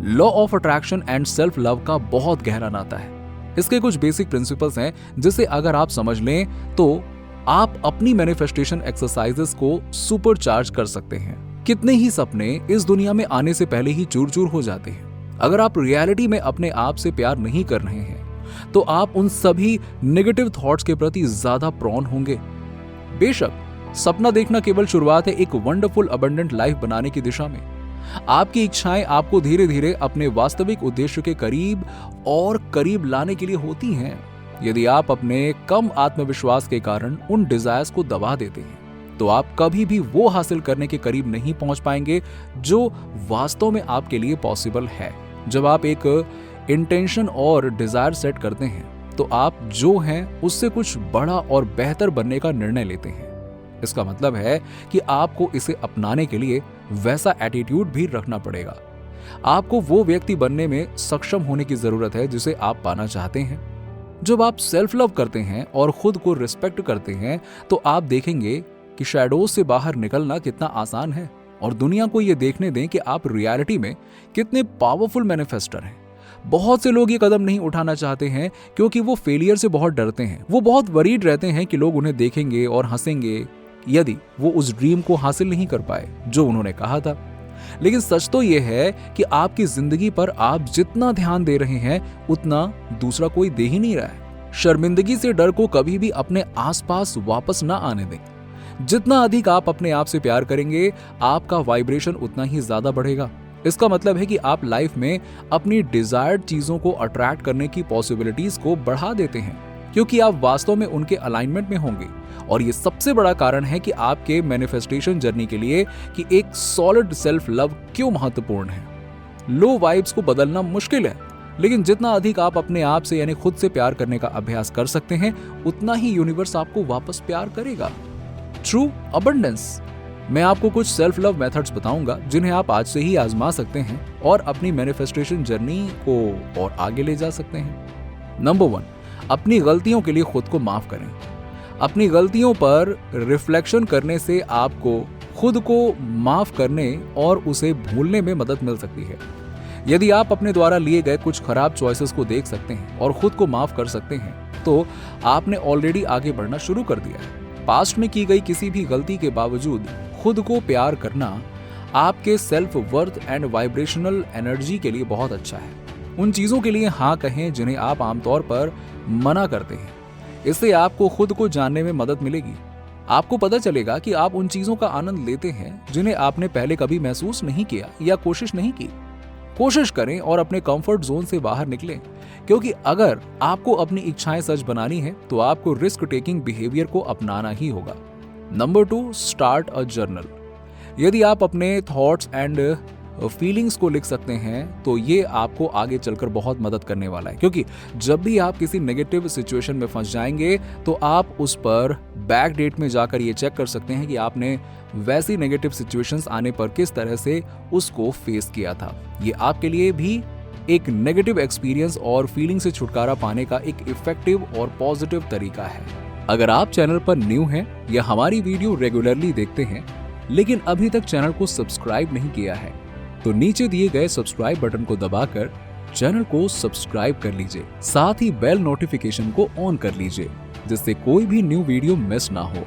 Law of attraction and self love का बहुत गहरा नाता है। इसके कुछ बेसिक प्रिंसिपल्स हैं जिसे अगर आप समझ लें तो आप अपनी मैनिफेस्टेशन एक्सरसाइजेस को सुपर चार्ज कर सकते हैं। कितने ही सपने इस दुनिया में आने से पहले ही चूर चूर हो जाते हैं। अगर आप रियलिटी में अपने आप से प्यार नहीं कर रहे हैं तो आप उन सभी नेगेटिव थॉट्स के प्रति ज्यादा प्रॉन होंगे। बेशक सपना देखना केवल शुरुआत है एक वंडरफुल अबंडेंट लाइफ बनाने की दिशा में। आपकी इच्छाएं आपको धीरे धीरे अपने वास्तविक उद्देश्य के करीब और करीब लाने के लिए होती हैं। यदि आप अपने कम आत्मविश्वास के कारण उन डिजायर्स को दबा देते हैं तो आप कभी भी वो हासिल करने के करीब नहीं पहुंच पाएंगे जो वास्तव में आपके लिए पॉसिबल है। जब आप एक इंटेंशन और डिजायर सेट करते हैं तो आप जो हैं उससे कुछ बड़ा और बेहतर बनने का निर्णय लेते हैं। इसका मतलब है कि आपको इसे अपनाने के लिए वैसा एटीट्यूड भी रखना पड़ेगा। आपको वो व्यक्ति बनने में सक्षम होने की जरूरत है जिसे आप पाना चाहते हैं। जब आप सेल्फ लव करते हैं और खुद को रिस्पेक्ट करते हैं तो आप देखेंगे कि शैडोज से बाहर निकलना कितना आसान है और दुनिया को ये देखने दें कि आप रियलिटी में कितने पावरफुल मैनिफेस्टर हैं। बहुत से लोग ये कदम नहीं उठाना चाहते हैं क्योंकि वो फेलियर से बहुत डरते हैं। वो बहुत वरीड रहते हैं कि लोग उन्हें देखेंगे और हंसेंगे यदि वो उस ड्रीम को हासिल नहीं कर पाए जो उन्होंने कहा था। लेकिन सच तो यह है कि आपकी जिंदगी पर आप जितना ध्यान दे रहे हैं उतना दूसरा कोई दे ही नहीं रहा है। शर्मिंदगी से डर को कभी भी अपने आसपास वापस ना आने दें। जितना अधिक आप अपने आप से प्यार करेंगे आपका वाइब्रेशन उतना ही ज्यादा बढ़ेगा। इसका मतलब है कि आप लाइफ में अपनी डिजायर्ड चीजों को अट्रैक्ट करने की पॉसिबिलिटीज को बढ़ा देते हैं क्योंकि आप वास्तव में उनके अलाइनमेंट में होंगे। और ये सबसे बड़ा कारण है कि आपके मैनिफेस्टेशन जर्नी के लिए कि एक सॉलिड सेल्फ लव क्यों महत्वपूर्ण है। लो वाइब्स को बदलना मुश्किल है लेकिन जितना अधिक आप अपने आप से यानी खुद से प्यार करने का अभ्यास कर सकते हैं उतना ही यूनिवर्स आपको वापस प्यार करेगा। True abundance. मैं आपको कुछ सेल्फ लव मेथड्स बताऊंगा जिन्हें आप आज से ही आजमा सकते हैं और अपनी मैनिफेस्टेशन जर्नी को और आगे ले जा सकते हैं। नंबर 1, अपनी गलतियों के लिए खुद को माफ करें। अपनी गलतियों पर रिफ्लेक्शन करने से आपको खुद को माफ करने और उसे भूलने में मदद मिल सकती है। यदि आप अपने द्वारा लिए गए कुछ खराब चॉइसेस को देख सकते हैं और खुद को माफ कर सकते हैं तो आपने ऑलरेडी आगे बढ़ना शुरू कर दिया है। पास्ट में की गई किसी भी गलती के बावजूद खुद को प्यार करना आपके self worth and vibrational energy के लिए बहुत अच्छा है। उन चीजों के लिए हाँ कहें जिन्हें आप आमतौर पर मना करते हैं। इससे आपको खुद को जानने में मदद मिलेगी। आपको पता चलेगा कि आप उन चीजों का आनंद लेते हैं जिन्हें आपने पहले कभी महसूस नहीं किया या कोशिश नहीं की। कोशिश करें और अपने कंफर्ट जोन से बाहर निकलें क्योंकि अगर आपको अपनी इच्छाएं सच बनानी है तो आपको रिस्क टेकिंग बिहेवियर को अपनाना ही होगा। Number 2, start a journal. यदि आप अपने थॉट्स एंड फीलिंग्स को लिख सकते हैं तो ये आपको आगे चलकर बहुत मदद करने वाला है क्योंकि जब भी आप किसी नेगेटिव सिचुएशन में फंस जाएंगे तो आप उस पर बैक डेट में जाकर ये चेक कर सकते हैं कि आपने वैसी नेगेटिव सिचुएशंस आने पर किस तरह से उसको फेस किया था। ये आपके लिए भी एक नेगेटिव एक्सपीरियंस और फीलिंग से छुटकारा पाने का एक इफेक्टिव और पॉजिटिव तरीका है। अगर आप चैनल पर न्यू हैं या हमारी वीडियो रेगुलरली देखते हैं लेकिन अभी तक चैनल को सब्सक्राइब नहीं किया है तो नीचे दिए गए सब्सक्राइब बटन को दबाकर चैनल को सब्सक्राइब कर लीजिए। साथ ही बेल नोटिफिकेशन को ऑन कर लीजिए जिससे कोई भी न्यू वीडियो मिस ना हो।